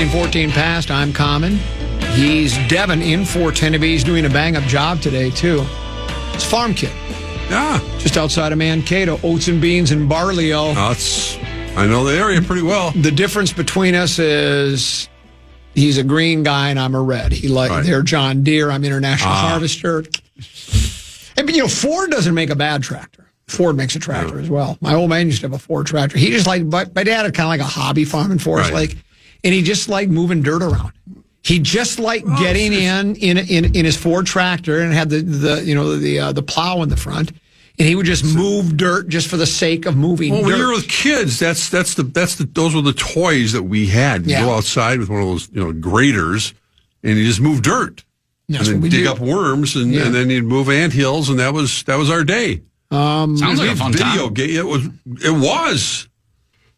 13-14 past. I'm Common. He's Devin in for Tenby. He's doing a bang-up job today, too. It's Farm Kid. Yeah. Just outside of Mankato. Oats and beans and barley. I know the area pretty well. The difference between us is he's a green guy and I'm a red. They're John Deere. I'm International Harvester. And, Ford doesn't make a bad tractor. Ford makes a tractor as well. My old man used to have a Ford tractor. He just my dad had kind of like a hobby farm in Forest Lake, and he just liked moving dirt around. He just liked getting in his Ford tractor and had the plow in the front, and he would just move dirt just for the sake of moving dirt. When you were with kids, those were the toys that we had. You go outside with one of those graders, and you just move dirt. That's and then dig up worms, and then you'd move anthills, and that was our day. Sounds like a fun time. It was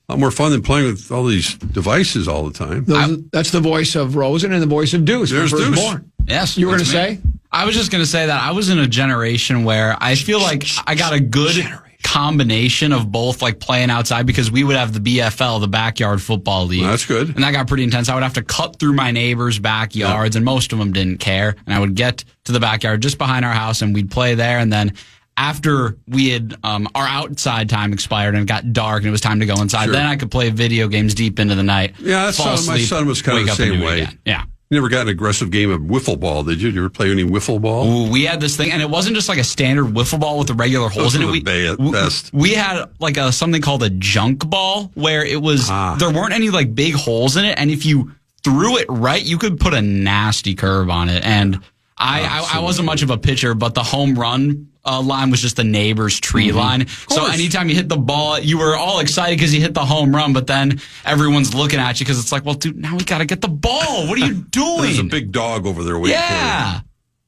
a lot more fun than playing with all these devices all the time. That's the voice of Rosen and the voice of Deuce. There's Deuce. Born. Yes. You were going to say? I was just going to say that I was in a generation where I feel like I got a good combination of both, like playing outside, because we would have the BFL, the Backyard Football League. Well, that's good. And that got pretty intense. I would have to cut through my neighbors' backyards, and most of them didn't care. And I would get to the backyard just behind our house, and we'd play there. And then after we had our outside time expired and it got dark and it was time to go inside, then I could play video games deep into the night. Yeah, my son was kind of the same way. Yeah. You never got an aggressive game of wiffle ball, did you? Did you ever play any wiffle ball? Ooh, we had this thing, and it wasn't just like a standard wiffle ball with the regular holes in it. We had like something called a junk ball, where it was there weren't any like big holes in it, and if you threw it right, you could put a nasty curve on it. And I wasn't much of a pitcher, but the home run line was just the neighbor's tree line. So anytime you hit the ball, you were all excited because you hit the home run, but then everyone's looking at you because it's like, well, dude, now we got to get the ball. What are you doing? There's a big dog over there waiting for you.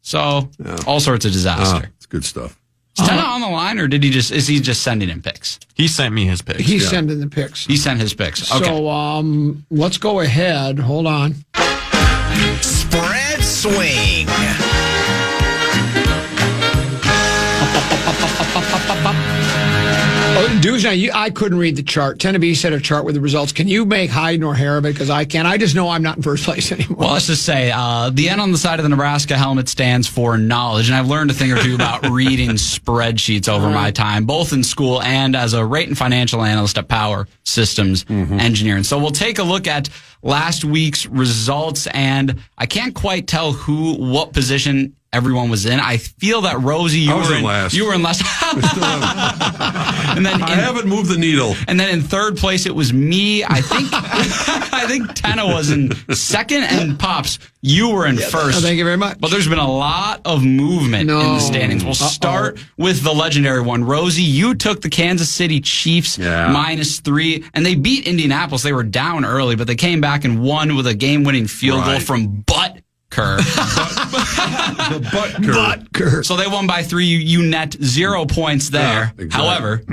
So all sorts of disaster. It's good stuff. Is Tenna on the line, or is he just sending in picks? He sent me his picks. He's sending the picks. He sent his picks. Okay. So let's go ahead. Hold on. Spread swing. Dudes, now I couldn't read the chart. Tenby said a chart with the results. Can you make hide nor hair of it? Because I can't. I just know I'm not in first place anymore. Well, let's just say the N on the side of the Nebraska helmet stands for knowledge, and I've learned a thing or two about reading spreadsheets over my time, both in school and as a rate and financial analyst at Power Systems Engineering. So we'll take a look at last week's results, and I can't quite tell what position everyone was in. I feel that Rosie, you were in last. And then I haven't moved the needle. And then in third place it was me. I think Tenna was in second, and Pops, you were in first. Thank you very much. But there's been a lot of movement in the standings. We'll start with the legendary one. Rosie, you took the Kansas City Chiefs -3, and they beat Indianapolis. They were down early, but they came back and won with a game-winning field goal from Butker. The Butker. So they won by 3. You net 0 points there. Exactly. However,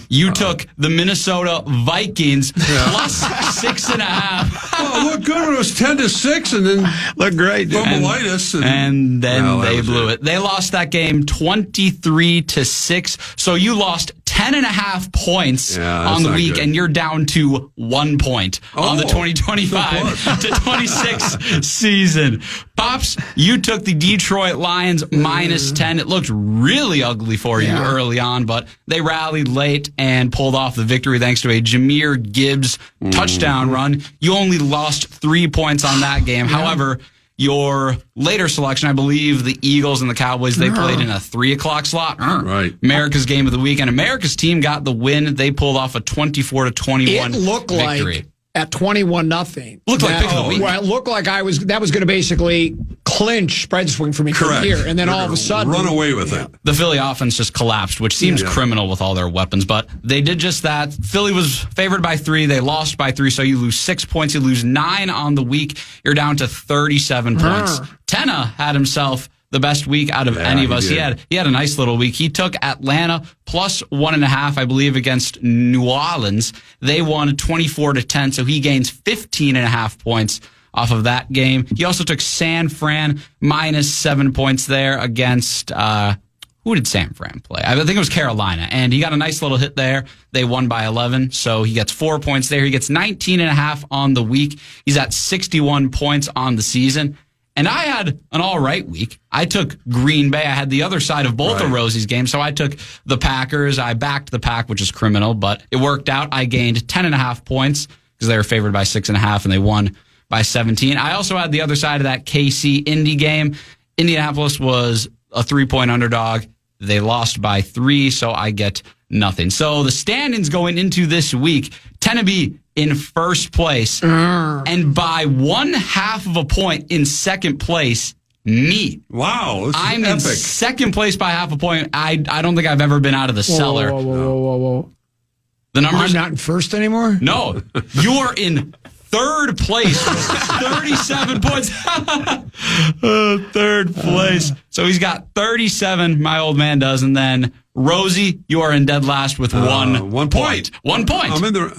you took the Minnesota Vikings plus 6.5. Oh, looked good when it was 10-6, and then looked great, dude. And then they blew it. They lost that game 23-6. So you lost 10.5 points on the week, and you're down to 1 point on the 2025 to 26 season. Pops, you took the Detroit Lions -10. It looked really ugly for you early on, but they rallied late and pulled off the victory thanks to a Jahmyr Gibbs touchdown run. You only lost 3 points on that game. However, your later selection, I believe the Eagles and the Cowboys, they played in a 3 o'clock slot. Right. America's game of the week. And America's team got the win. They pulled off a 24-21 victory. It looked like at 21-0. Looked like pick of the week. Well, it looked like that was going to basically clinch spread swing for me from here. And then all of a sudden, run away with it. The Philly offense just collapsed, which seems criminal with all their weapons, but they did just that. Philly was favored by 3. They lost by 3, so you lose 6 points. You lose 9 on the week. You're down to 37 points. Tenna had himself the best week out of any of us. He had a nice little week. He took Atlanta plus 1.5, I believe, against New Orleans. They won 24-10, so he gains 15.5 points off of that game. He also took San Fran -7 points there against who did San Fran play? I think it was Carolina, and he got a nice little hit there. They won by 11, so he gets 4 points there. He gets 19.5 on the week. He's at 61 points on the season. And I had an all right week. I took Green Bay. I had the other side of both of Rosie's games, so I took the Packers. I backed the Pack, which is criminal, but it worked out. I gained 10.5 points because they were favored by 6.5, and they won by 17. I also had the other side of that KC-Indy game. Indianapolis was a 3-point underdog. They lost by 3, so I get nothing. So the standings going into this week tend to be in first place, and by 1/2 of a point in second place, me. Wow, this is I'm epic. in second place by 1/2 a point. I don't think I've ever been out of the cellar. Whoa. The numbers. I'm not in first anymore? No, you are in third place with 37 points. Third place. So he's got 37, my old man does, and then Rosie, you are in dead last with 1 point. 1 point. I'm in the.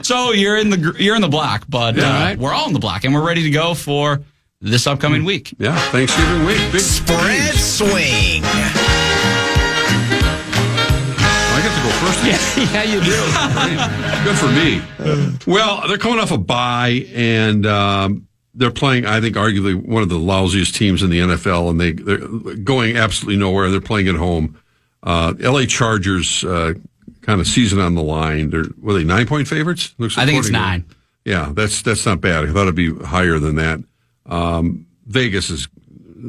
So you're in the black, but we're all in the black, and we're ready to go for this upcoming week. Yeah, Thanksgiving week. Big Spread swing. I get to go first. Yeah, you do. Good for me. Well, they're coming off a bye, and they're playing, I think, arguably one of the lousiest teams in the NFL, and they're going absolutely nowhere. They're playing at home. L.A. Chargers, kind of season on the line. Were they 9-point favorites? I think it's 9. Yeah, that's not bad. I thought it'd be higher than that. Vegas is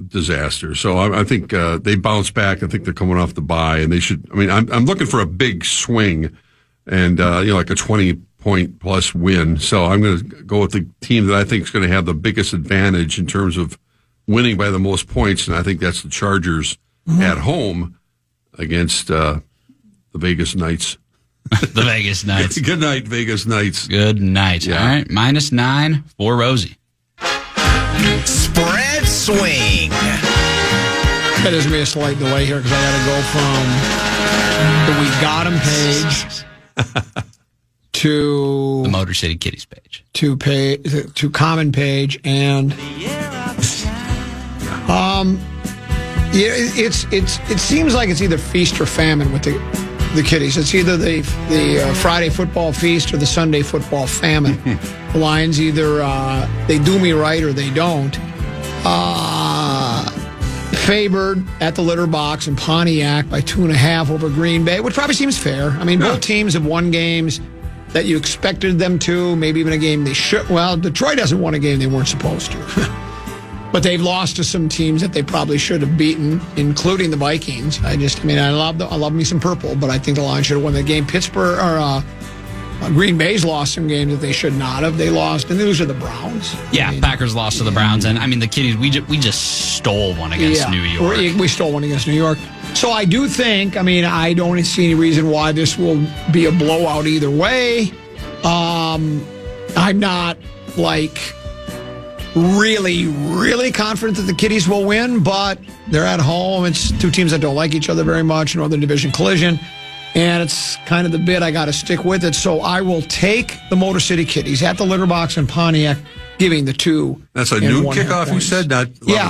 disaster. So I think they bounce back. I think they're coming off the bye, and they should. I mean, I'm looking for a big swing, and like a 20-point plus win. So I'm going to go with the team that I think is going to have the biggest advantage in terms of winning by the most points, and I think that's the Chargers at home against the Vegas Knights. The Vegas Knights. Good night, Vegas Knights. Good night. Yeah. All right, -9 for Rosie. Spread swing. That is me a slight delay here because I got to go from the We Got 'Em page to The Motor City Kitties page. to common page, and it seems like it's either feast or famine with the Kitties. It's either the Friday football feast or the Sunday football famine. The Lions either they do me right or they don't. Favored at the litter box in Pontiac by 2.5 over Green Bay, which probably seems fair. I mean, both teams have won games that you expected them to, maybe even a game they should. Well, Detroit hasn't won a game they weren't supposed to. But they've lost to some teams that they probably should have beaten, including the Vikings. I love me some purple, but I think the Lions should have won the game. Pittsburgh or Green Bay's lost some games that they should not have. They lost, and those are the Browns. Yeah, Packers lost to the Browns, and I mean the Kitties. We just stole one against New York. We stole one against New York. So I do think. I mean, I don't see any reason why this will be a blowout either way. I'm not really confident that the Kitties will win, but they're at home. It's two teams that don't like each other very much, Northern Division collision, and it's kind of the bit I got to stick with it. So I will take the Motor City Kitties at the litter box in Pontiac, giving the 2. That's a noon kickoff. You said not.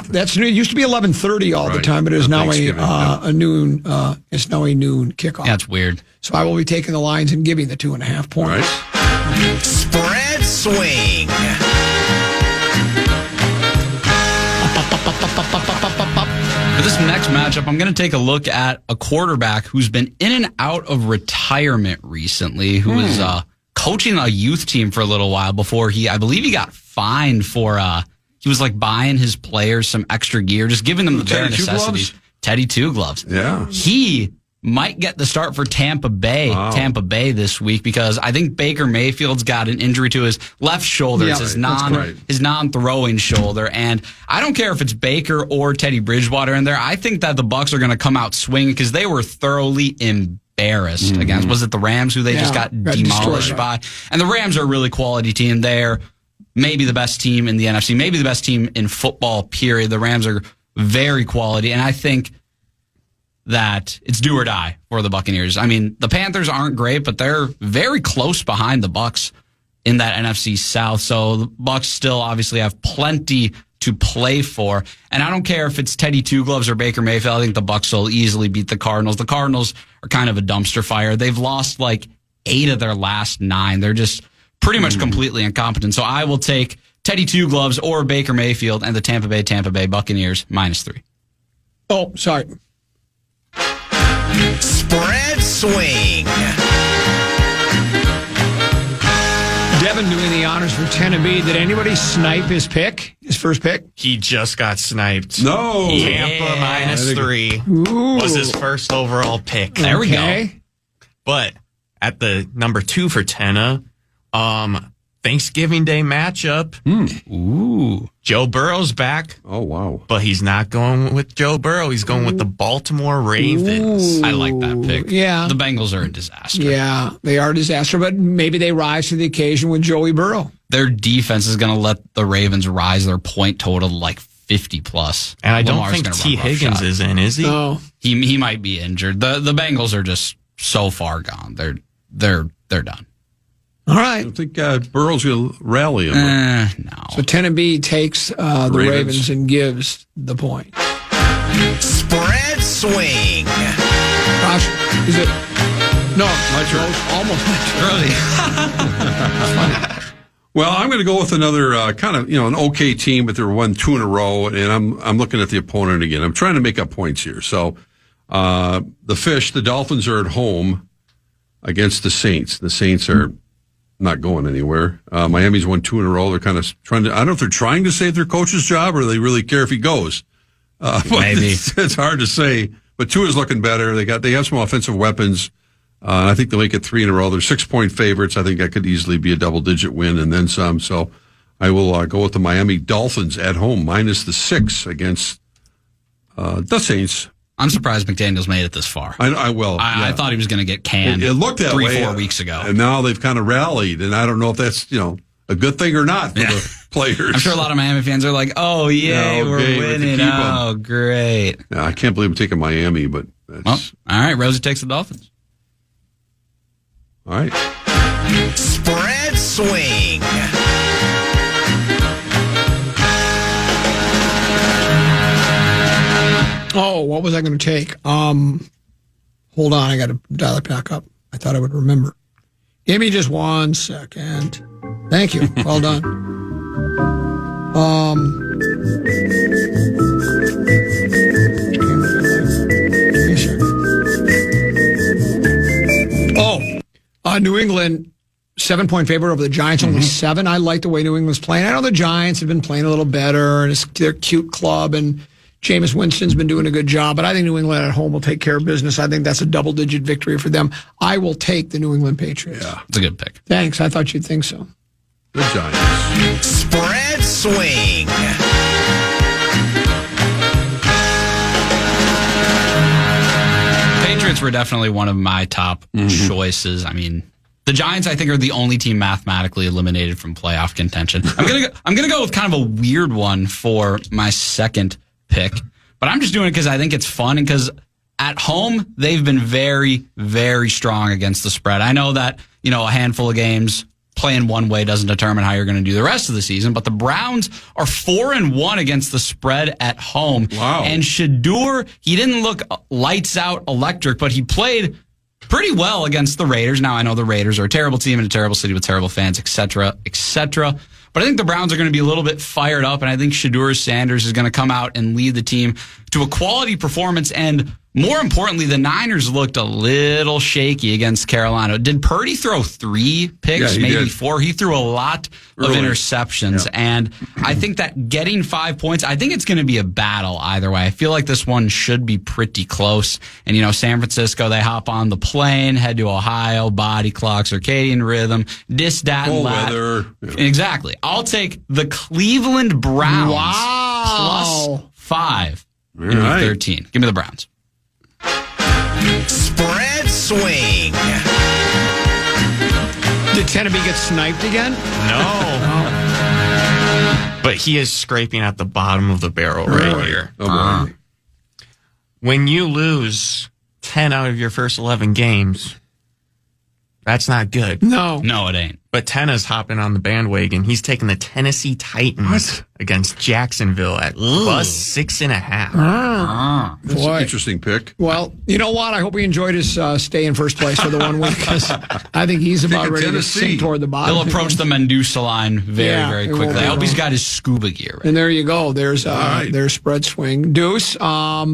That's new. It used to be 11:30 all the time, but it is now a noon. It's now a noon kickoff. That's weird. So I will be taking the Lions and giving the 2.5 points. Right. Spread swing. For this next matchup, I'm going to take a look at a quarterback who's been in and out of retirement recently, who was coaching a youth team for a little while before I believe he got fined for, he was buying his players some extra gear, just giving them the bare necessities. Teddy Two Gloves. Yeah. He might get the start for Tampa Bay this week because I think Baker Mayfield's got an injury to his left shoulder. It's his non-throwing shoulder. And I don't care if it's Baker or Teddy Bridgewater in there. I think that the Bucs are going to come out swinging because they were thoroughly embarrassed against, was it the Rams who they just got demolished by? And the Rams are a really quality team. They're maybe the best team in the NFC, maybe the best team in football, period. The Rams are very quality. And I think that it's do or die for the Buccaneers. I mean, the Panthers aren't great, but they're very close behind the Bucs in that NFC South. So the Bucs still obviously have plenty to play for. And I don't care if it's Teddy Two Gloves or Baker Mayfield. I think the Bucs will easily beat the Cardinals. The Cardinals are kind of a dumpster fire. They've lost like 8 of their last 9. They're just pretty much completely incompetent. So I will take Teddy Two Gloves or Baker Mayfield and the Tampa Bay Buccaneers -3. Oh, sorry. Spread swing. Devin doing the honors for Tennessee. Did anybody snipe his pick? His first pick? He just got sniped. No. Tampa -3 was his first overall pick. There we go. But at the number 2 for Tenna, Thanksgiving Day matchup. Ooh. Joe Burrow's back. Oh, wow. But he's not going with Joe Burrow. He's going with the Baltimore Ravens. I like that pick. Yeah. The Bengals are a disaster. Yeah, they are a disaster, but maybe they rise to the occasion with Joey Burrow. Their defense is going to let the Ravens rise their point total to like 50+. And I don't Lamar's think gonna T. run Higgins roughshod. is in, is he? Oh, He might be injured. The Bengals are just so far gone. They're done. all I right. don't think Burrow's going to rally him. No. So Tennessee takes the Ravens and gives the point. Spread swing. Gosh, is it? No, My turn. almost my turn. Well, I'm going to go with another kind of, an okay team, but they won 2 in a row, and I'm looking at the opponent again. I'm trying to make up points here. So the Dolphins are at home against the Saints. The Saints are not going anywhere. Miami's won 2 in a row. They're kind of trying to, I don't know if they're trying to save their coach's job or they really care if he goes. Maybe. It's hard to say, but Tua is looking better. They have some offensive weapons. I think they'll make it 3 in a row. They're 6-point favorites. I think that could easily be a double-digit win and then some. So I will go with the Miami Dolphins at home, -6 against the Saints. I'm surprised McDaniels made it this far. I will. I thought he was going to get canned. It looked that way 3-4 weeks ago. and now they've kind of rallied. And I don't know if that's a good thing or not for the players. I'm sure a lot of Miami fans are like, "Oh yay, Yeah, we're okay, we can winning! keep 'em." Oh great!" I can't believe I'm taking Miami, but that's Well, all right. Rosen takes the Dolphins. all right. Spread swing. Oh, what was I going to take? Hold on, I got to dial it back up. I thought I would remember. Give me just 1 second. Thank you. Well done. New England 7-point favorite over the Giants, only 7. I like the way New England's playing. I know the Giants have been playing a little better, and it's their cute club, and Jameis Winston's been doing a good job, but I think New England at home will take care of business. I think that's a double-digit victory for them. I will take the New England Patriots. Yeah. It's a good pick. Thanks. I thought you'd think so. The Giants. Spread swing. Patriots were definitely one of my top choices. I mean, the Giants, I think, are the only team mathematically eliminated from playoff contention. I'm gonna go with kind of a weird one for my second pick, but I'm just doing it because I think it's fun and because at home they've been very, very strong against the spread. I know that a handful of games playing one way doesn't determine how you're going to do the rest of the season, but the Browns are 4-1 against the spread at home. Wow. And Shador, he didn't look lights out electric, but he played pretty well against the Raiders. Now, I know the Raiders are a terrible team in a terrible city with terrible fans, et cetera, et cetera. But I think the Browns are going to be a little bit fired up, and I think Shador Sanders is going to come out and lead the team to a quality performance. And more importantly, the Niners looked a little shaky against Carolina. Did Purdy throw 3 picks, Yeah, he maybe did. 4? He threw a lot of Early. interceptions. Yeah. And I think that getting 5 points, I think it's going to be a battle either way. I feel like this one should be pretty close. And, San Francisco, they hop on the plane, head to Ohio, body clock, circadian rhythm, this, that, and Cold that. weather. Yeah. Exactly. I'll take the Cleveland Browns plus 5 in week right. 13. Give me the Browns. Spread swing. Did Tennessee get sniped again? No. But he is scraping at the bottom of the barrel right here. Oh, boy. When you lose 10 out of your first 11 games, That's not good. No. No, it ain't. But Tena's hopping on the bandwagon. He's taking the Tennessee Titans against Jacksonville at plus 6.5. That's an interesting pick. Well, you know what? I hope he enjoyed his stay in first place for the 1 week, because I think he's about ready to sink toward the bottom. He'll approach the Medusa line very quickly. I hope he's got his scuba gear ready. And there you go. There's spread swing. Deuce, now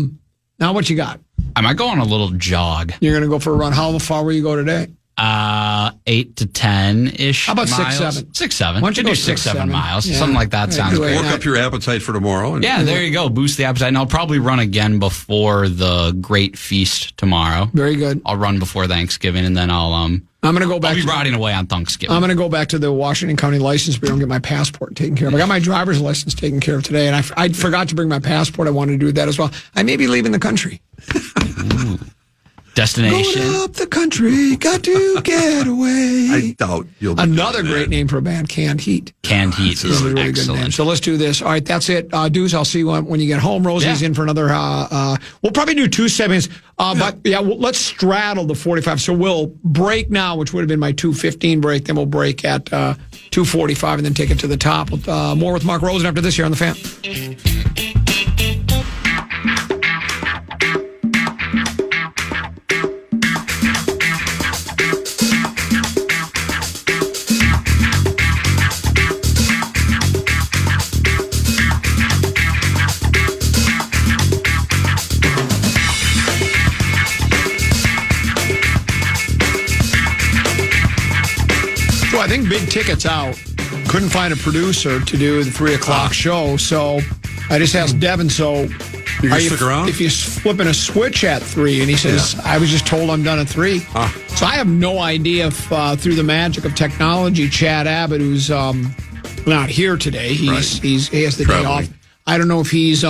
what you got? I might go on a little jog. You're going to go for a run. How far will you go today? 8 to 10-ish. How about miles. 6, 7? 6, 7. Why don't you do go 6, 7 7 miles? Yeah. Something like that sounds great. Work up your appetite for tomorrow. Yeah, there you go. Boost the appetite. And I'll probably run again before the great feast tomorrow. Very good. I'll run before Thanksgiving, and then I'm going to go back. I'll be riding away on Thanksgiving. I'm going to go back to the Washington County License Bureau and get my passport taken care of. I got my driver's license taken care of today, and I forgot to bring my passport. I wanted to do that as well. I may be leaving the country. Destination. Going up the country, got to get away. I doubt you'll be Another great name for a band, Canned Heat. Canned Heat is a really excellent. good name. So let's do this. All right, that's it. Deuce, I'll see you when you get home. Rosie's in for another. We'll probably do 2 segments. But let's straddle the 45. So we'll break now, which would have been my 2:15 break. Then we'll break at 2:45 and then take it to the top. More with Mark Rosen after this here on The Fan. I think big ticket's out. Couldn't find a producer to do the 3 o'clock show, so I just asked Devin, so you can stick around? If you're flipping a switch at 3, and he says, I was just told I'm done at 3. So I have no idea if through the magic of technology, Chad Abbott, who's not here today, he has the day off. I don't know if he's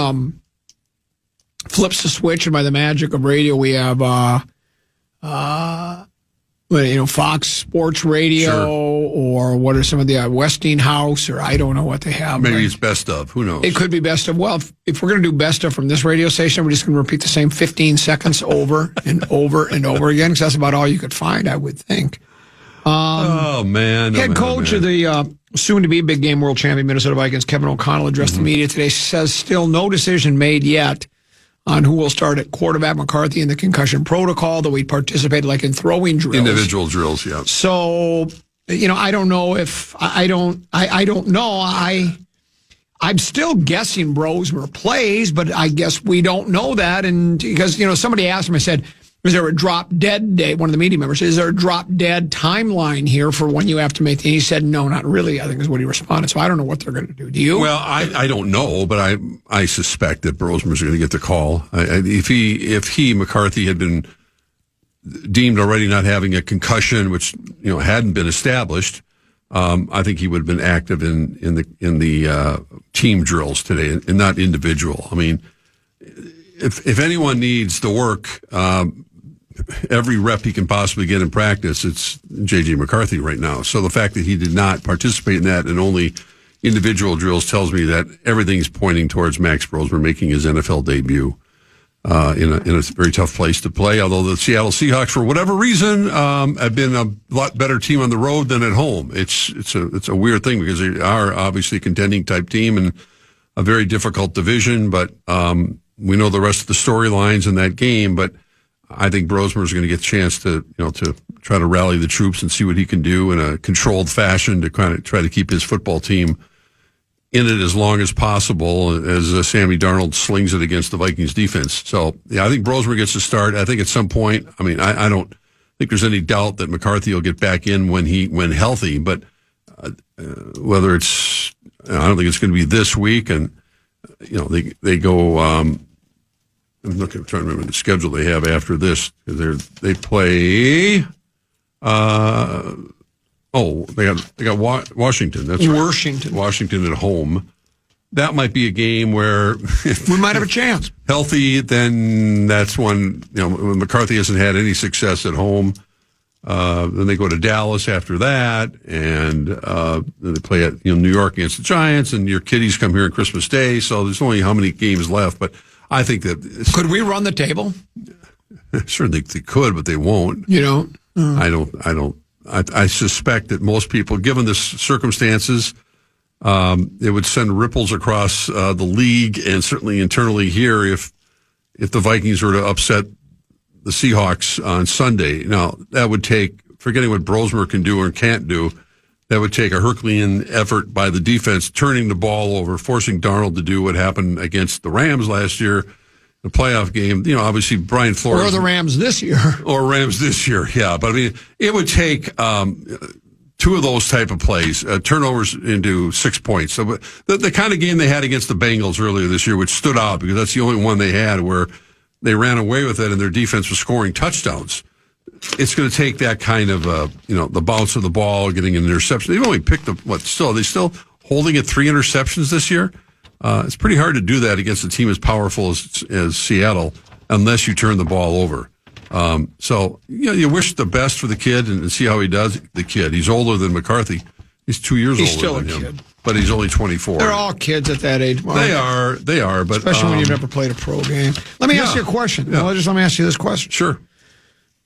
flips the switch, and by the magic of radio, we have Fox Sports Radio, or what are some of the Westinghouse, or I don't know what they have. Maybe it's best of. Who knows? It could be best of. Well, if we're going to do best of from this radio station, we're just going to repeat the same 15 seconds over and over and over again, because that's about all you could find, I would think. Head coach of the soon-to-be big game world champion Minnesota Vikings, Kevin O'Connell, addressed the media today. Says still no decision made yet on who will start at quarterback. McCarthy in the concussion protocol, though he participated like in throwing drills. Individual drills, yeah. So, I don't know if I don't know. I'm still guessing Brosmer plays, but I guess we don't know that. And because, somebody asked him, I said, is there a drop dead day? One of the media members, is there a drop dead timeline here for when you have to make? And he said, no, not really, I think is what he responded. So I don't know what they're going to do. Do you? Well, I don't know, but I suspect that Brosmer's going to get the call. If McCarthy had been deemed already not having a concussion, which hadn't been established, I think he would have been active in the team drills today, and not individual. I mean, if anyone needs the work, every rep he can possibly get in practice, it's J.J. McCarthy right now. So the fact that he did not participate in that and only individual drills tells me that everything's pointing towards Max Brosmer making his NFL debut in a very tough place to play. Although the Seattle Seahawks, for whatever reason, have been a lot better team on the road than at home. It's a weird thing, because they are obviously a contending type team and a very difficult division. But we know the rest of the storylines in that game. But I think Brosmer is going to get a chance to try to rally the troops and see what he can do in a controlled fashion to kind of try to keep his football team in it as long as possible, as Sammy Darnold slings it against the Vikings defense. So, I think Brosmer gets to start. I think at some point, I don't think there's any doubt that McCarthy will get back in when healthy, but whether it's, I don't think it's going to be this week. And, they go, I'm trying to remember the schedule they have after this. They play. They got Washington. That's right. Washington at home. That might be a game where we might have a chance. Healthy, then that's when when McCarthy hasn't had any success at home. Then they go to Dallas after that, and then they play at New York against the Giants, and your kiddies come here on Christmas Day. So there's only how many games left, but I think that could we run the table? Sure, they could, but they won't. You don't. I don't I suspect that most people, given the circumstances, it would send ripples across the league and certainly internally here if the Vikings were to upset the Seahawks on Sunday. Now, that would take, forgetting what Brosmer can do or can't do, that would take a Herculean effort by the defense, turning the ball over, forcing Darnold to do what happened against the Rams last year, the playoff game. Obviously, Brian Flores. Or the Rams this year. Or Rams this year, yeah. But, I mean, it would take two of those type of plays, turnovers into 6 points. So the kind of game they had against the Bengals earlier this year, which stood out because that's the only one they had where they ran away with it and their defense was scoring touchdowns. It's going to take that kind of, the bounce of the ball, getting an interception. They've only picked up, are they still holding at 3 interceptions this year? It's pretty hard to do that against a team as powerful as Seattle unless you turn the ball over. So you wish the best for the kid and see how he does. The kid, he's older than McCarthy. He's 2 years older still than a him. kid. But he's only 24. They're all kids at that age, Mark. They are. But especially when you've never played a pro game. Let me ask you a question. Yeah. Well, let me ask you this question. Sure.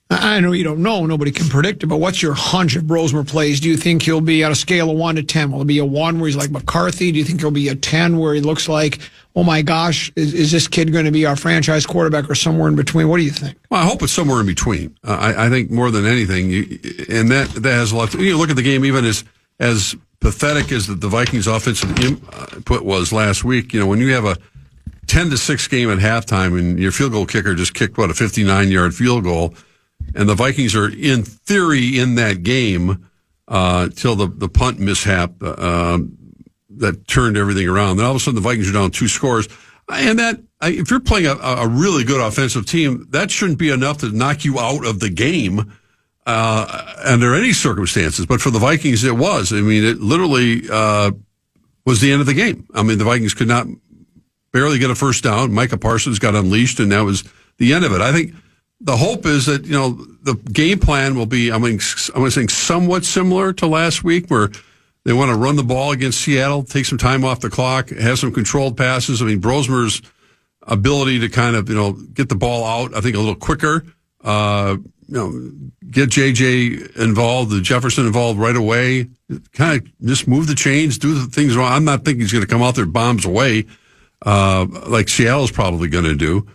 I know you don't know. Nobody can predict it, but what's your hunch if Brosmer plays? Do you think he'll be at a scale of 1 to 10? Will it be a 1 where he's like McCarthy? Do you think he'll be a 10 where he looks like, oh my gosh, is this kid going to be our franchise quarterback, or somewhere in between? What do you think? Well, I hope it's somewhere in between. I think more than anything, and that has a lot to, you look at the game even as pathetic as the Vikings offensive input was last week. When you have a 10-6 game at halftime and your field goal kicker just kicked, a 59-yard field goal, and the Vikings are, in theory, in that game till the punt mishap that turned everything around. Then all of a sudden, the Vikings are down 2 scores. And that, if you're playing a really good offensive team, that shouldn't be enough to knock you out of the game under any circumstances. But for the Vikings, it was. I mean, it literally was the end of the game. I mean, the Vikings could not barely get a first down. Micah Parsons got unleashed, and that was the end of it. I think the hope is that, the game plan will be, I'm saying somewhat similar to last week, where they want to run the ball against Seattle, take some time off the clock, have some controlled passes. I mean, Brosmer's ability to kind of, get the ball out, I think, a little quicker, get JJ involved, the Jefferson involved right away, kind of just move the chains, do the things wrong. I'm not thinking he's going to come out there bombs away like Seattle's probably going to do.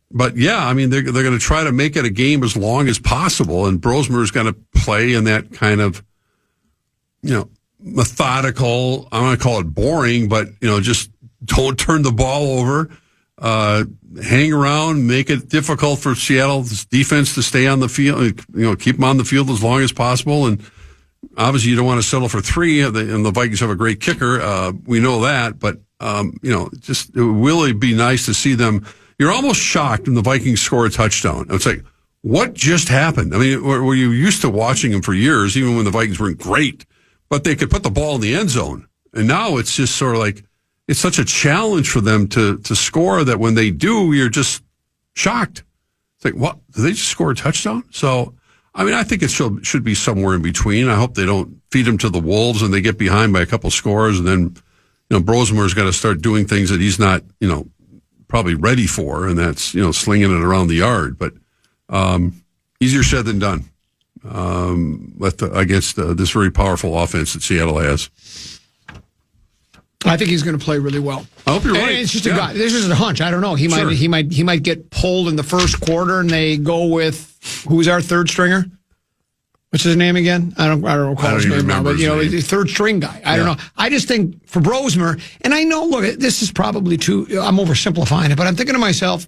But yeah, I mean, they're going to try to make it a game as long as possible, and Brosmer is going to play in that kind of, methodical. I'm going to call it boring, but just don't turn the ball over. Hang around, make it difficult for Seattle's defense to stay on the field. Keep them on the field as long as possible. And obviously, you don't want to settle for 3. And the Vikings have a great kicker. We know that, but just it would really be nice to see them. You're almost shocked when the Vikings score a touchdown. It's like, what just happened? I mean, were you used to watching them for years, even when the Vikings weren't great, but they could put the ball in the end zone. And now it's just sort of like, it's such a challenge for them to score that when they do, you're just shocked. It's like, what? Did they just score a touchdown? So, I mean, I think it should be somewhere in between. I hope they don't feed them to the wolves and they get behind by a couple scores, and then, Brosmer's got to start doing things that he's not, probably ready for, and that's, slinging it around the yard. But easier said than done against this very powerful offense that Seattle has. I think he's going to play really well. I hope you're right. It's just a guy. This is a hunch. I don't know. He might get pulled in the first quarter, and they go with who's our third stringer. What's his name again? I don't recall his name now, but he's a third string guy. I don't know. I just think for Brosmer, and I know, look, this is probably I'm oversimplifying it, but I'm thinking to myself,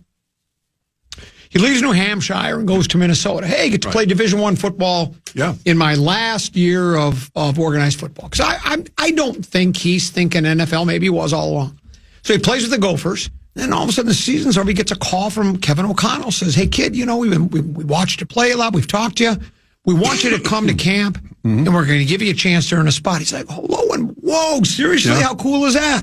he leaves New Hampshire and goes to Minnesota. Hey, I get to play Division I football in my last year of organized football. Because I don't think he's thinking NFL. Maybe he was all along. So he plays with the Gophers. Then all of a sudden the season's over. He gets a call from Kevin O'Connell. Says, hey, kid, we watched you play a lot. We've talked to you. We want you to come to camp, and we're going to give you a chance to earn a spot. He's like, hello, and whoa, seriously, how cool is that?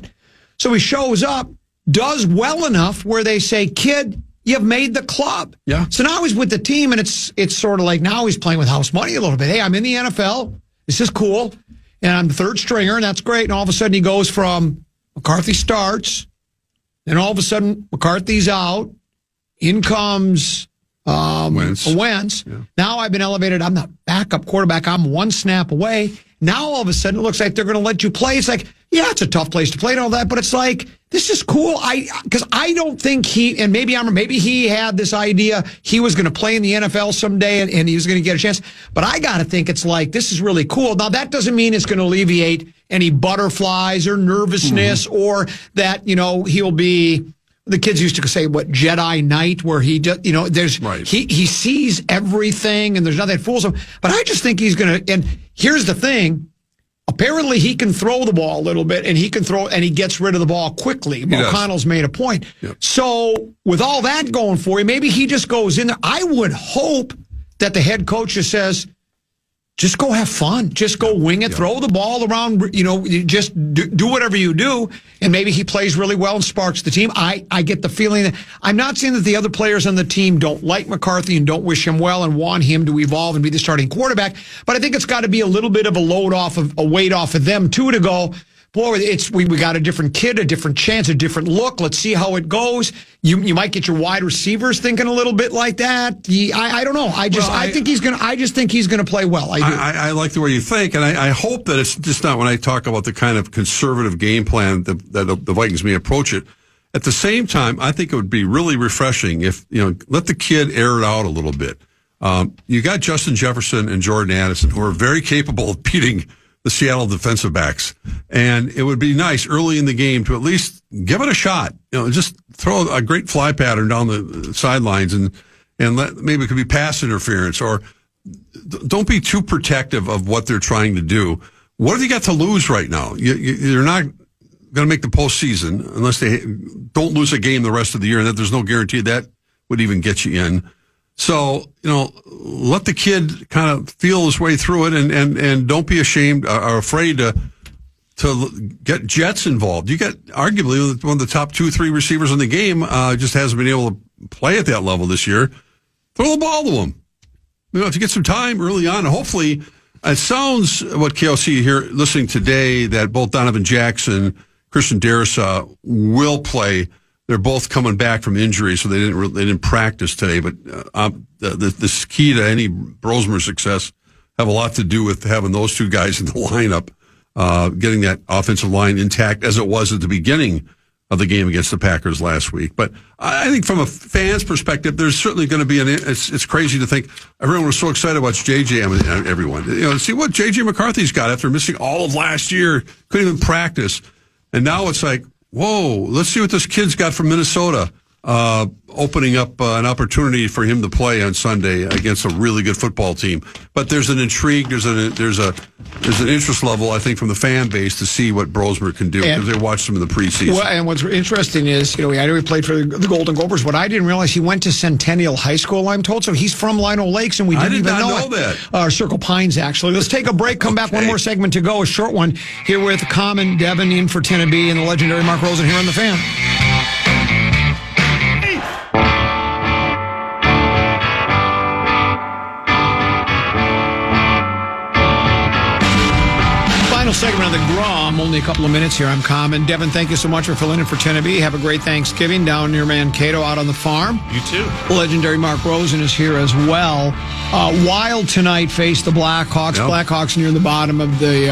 So he shows up, does well enough where they say, kid, you've made the club. Yeah. So now he's with the team, and it's sort of like now he's playing with house money a little bit. Hey, I'm in the NFL. This is cool. And I'm the third stringer, and that's great. And all of a sudden he goes from McCarthy starts, then all of a sudden McCarthy's out. In comes Wentz. Yeah. Now I've been elevated. I'm the backup quarterback. I'm one snap away. Now all of a sudden it looks like they're going to let you play. It's like, yeah, it's a tough place to play and all that, but it's like, this is cool. Because I don't think and maybe he had this idea he was going to play in the NFL someday and he was going to get a chance. But I got to think it's like, this is really cool. Now that doesn't mean it's going to alleviate any butterflies or nervousness or that, he'll be. The kids used to say, what, Jedi Knight, where he just, there's, right. he sees everything and there's nothing that fools him. But I just think he's going to, and here's the thing. Apparently he can throw the ball a little bit and he gets rid of the ball quickly. O'Connell's made a point. Yep. So with all that going for you, maybe he just goes in there. I would hope that the head coach just says, just go have fun. Just go wing it. Throw the ball around. Just do whatever you do. And maybe he plays really well and sparks the team. I get the feeling that I'm not saying that the other players on the team don't like McCarthy and don't wish him well and want him to evolve and be the starting quarterback. But I think it's got to be a little bit of a weight off of them too to go, boy, we got a different kid, a different chance, a different look. Let's see how it goes. You might get your wide receivers thinking a little bit like that. I don't know. I just think he's gonna play well. I do. I like the way you think, and I hope that it's just not when I talk about the kind of conservative game plan that the Vikings may approach it. At the same time, I think it would be really refreshing if let the kid air it out a little bit. You got Justin Jefferson and Jordan Addison, who are very capable of beating the Seattle defensive backs. And it would be nice early in the game to at least give it a shot. Just throw a great fly pattern down the sidelines and maybe it could be pass interference, or don't be too protective of what they're trying to do. What have you got to lose right now? You're not going to make the postseason unless they don't lose a game the rest of the year, and that there's no guarantee that would even get you in. So, let the kid kind of feel his way through it and don't be ashamed or afraid to get Jets involved. You got arguably one of the top 2-3 receivers in the game, just hasn't been able to play at that level this year. Throw the ball to him. If you get some time early on, hopefully, it sounds what KLC here listening today that both Donovan Jackson, Christian Darrisaw will play. They're both coming back from injury, so they didn't practice today. But the key to any Brosmer success have a lot to do with having those two guys in the lineup, getting that offensive line intact as it was at the beginning of the game against the Packers last week. But I think from a fan's perspective, there's certainly going to be it's crazy to think everyone was so excited about JJ. Everyone, see what JJ McCarthy's got after missing all of last year, couldn't even practice, and now it's like, whoa, let's see what this kid's got from Minnesota, opening up an opportunity for him to play on Sunday against a really good football team. But there's an intrigue, there's an interest level, I think, from the fan base to see what Brosmer can do because they watched him in the preseason. Well, and what's interesting is, I know he played for the Golden Gophers, but I didn't realize he went to Centennial High School, I'm told. So he's from Lino Lakes, and we didn't even know that. Circle Pines, actually. Let's take a break, come back, one more segment to go, a short one, here with Common, Devin in for Tennessee, and the legendary Mark Rosen here on The Fan. Segment of the Grom. Only a couple of minutes here. I'm Common. Devin, thank you so much for filling in for Tennessee. Have a great Thanksgiving down near Mankato out on the farm. You too. Legendary Mark Rosen is here as well. Wild tonight face the Blackhawks. Yep. Blackhawks near the bottom of the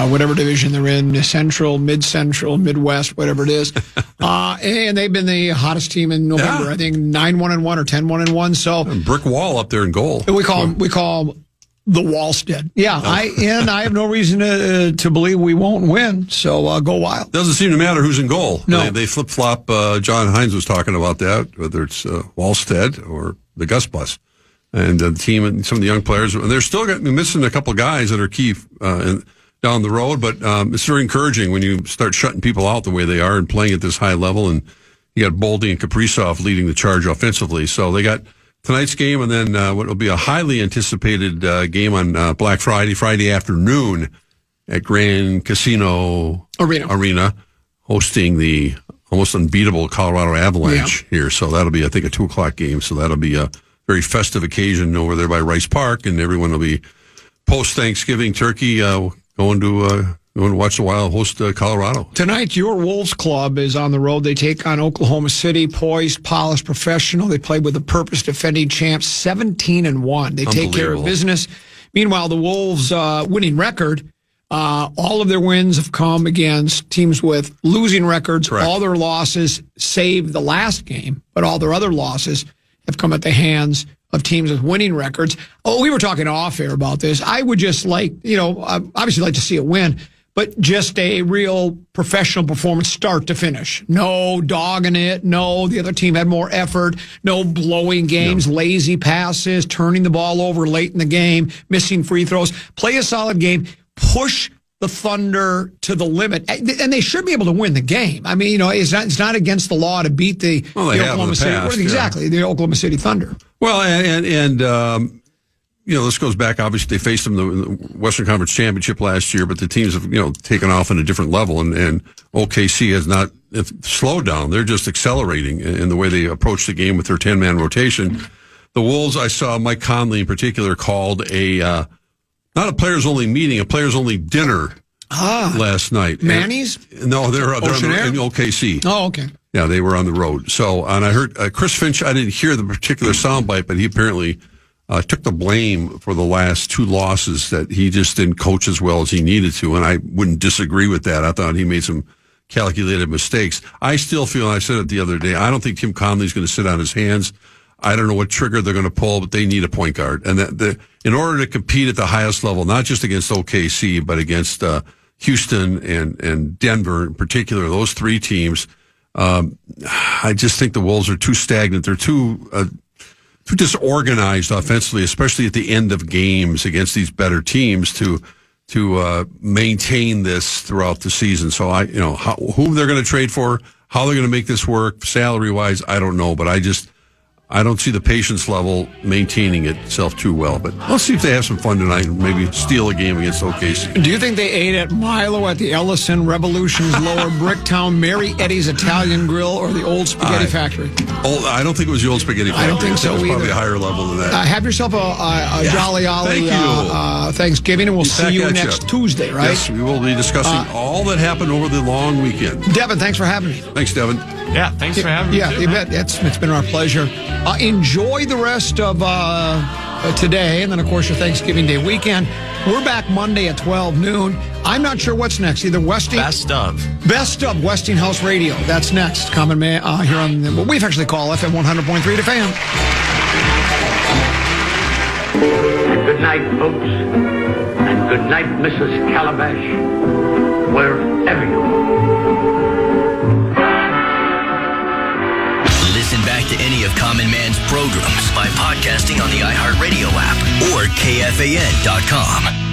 whatever division they're in, Central, Mid-Central, Midwest, whatever it is. And they've been the hottest team in November. Yeah. I think 9-1-1 or 10-1-1. So brick wall up there in goal. We call them the Wallstead. Yeah, I have no reason to believe we won't win, so go Wild. Doesn't seem to matter who's in goal. No. They flip-flop. John Hines was talking about that, whether it's Wallstead or the Gus Bus. And the team and some of the young players, and they're still missing a couple of guys that are key down the road, but it's very encouraging when you start shutting people out the way they are and playing at this high level, and you got Boldy and Kaprizov leading the charge offensively. So they got tonight's game, and then what will be a highly anticipated game on Black Friday afternoon at Grand Casino Arena, hosting the almost unbeatable Colorado Avalanche here. So that'll be, I think, a 2:00 game. So that'll be a very festive occasion over there by Rice Park, and everyone will be post-Thanksgiving turkey going to We want to watch the Wild host Colorado. Tonight, your Wolves club is on the road. They take on Oklahoma City, poised, polished, professional. They play with a purpose, defending champs, 17-1. They take care of business. Meanwhile, the Wolves' winning record, all of their wins have come against teams with losing records. Correct. All their losses, save the last game, but all their other losses have come at the hands of teams with winning records. Oh, we were talking off air about this. I would just like, obviously like to see a win, but just a real professional performance start to finish. No dogging it. No, the other team had more effort. No blowing games, lazy passes, turning the ball over late in the game, missing free throws. Play a solid game. Push the Thunder to the limit. And they should be able to win the game. I mean, it's not against the law to beat the Oklahoma City. Exactly, the Oklahoma City Thunder. Well, and this goes back, obviously, they faced them in the Western Conference Championship last year, but the teams have, taken off on a different level, and OKC has not slowed down. They're just accelerating in the way they approach the game with their 10-man rotation. The Wolves, I saw Mike Conley in particular called not a players-only meeting, a players-only dinner last night. Manny's? No, they're in OKC. Oh, okay. Yeah, they were on the road. So, and I heard Chris Finch, I didn't hear the particular soundbite, but he apparently took the blame for the last two losses, that he just didn't coach as well as he needed to, and I wouldn't disagree with that. I thought he made some calculated mistakes. I still feel, and I said it the other day, I don't think Tim Conley's going to sit on his hands. I don't know what trigger they're going to pull, but they need a point guard. And in order to compete at the highest level, not just against OKC, but against Houston and Denver in particular, those three teams, I just think the Wolves are too stagnant. They're too disorganized offensively, especially at the end of games against these better teams to maintain this throughout the season. So who they're going to trade for, how they're going to make this work salary wise, I don't know, but I don't see the patience level maintaining itself too well. But let's see if they have some fun tonight and maybe steal a game against OKC. Do you think they ate at Milo at the Ellison, Revolution's Lower Bricktown, Mary Eddie's Italian Grill, or the Old Spaghetti Factory? I don't think it was the Old Spaghetti Factory. I don't think so either. Probably a higher level than that. Have yourself a Jolly Ollie Thanksgiving, and we'll see you next Tuesday, right? Yes, we will be discussing all that happened over the long weekend. Devin, thanks for having me. Thanks, Devin. Yeah, thanks for having me. Yeah, you bet. It's been our pleasure. Enjoy the rest of today, and then, of course, your Thanksgiving Day weekend. We're back Monday at 12 noon. I'm not sure what's next. Either Best of Westinghouse Radio. That's next. Common Man here on what we've actually call FM 100.3 to FAN. Good night, folks. And good night, Mrs. Calabash. Wherever you are. Listen back to any of Common Man's programs by podcasting on the iHeartRadio app or KFAN.com.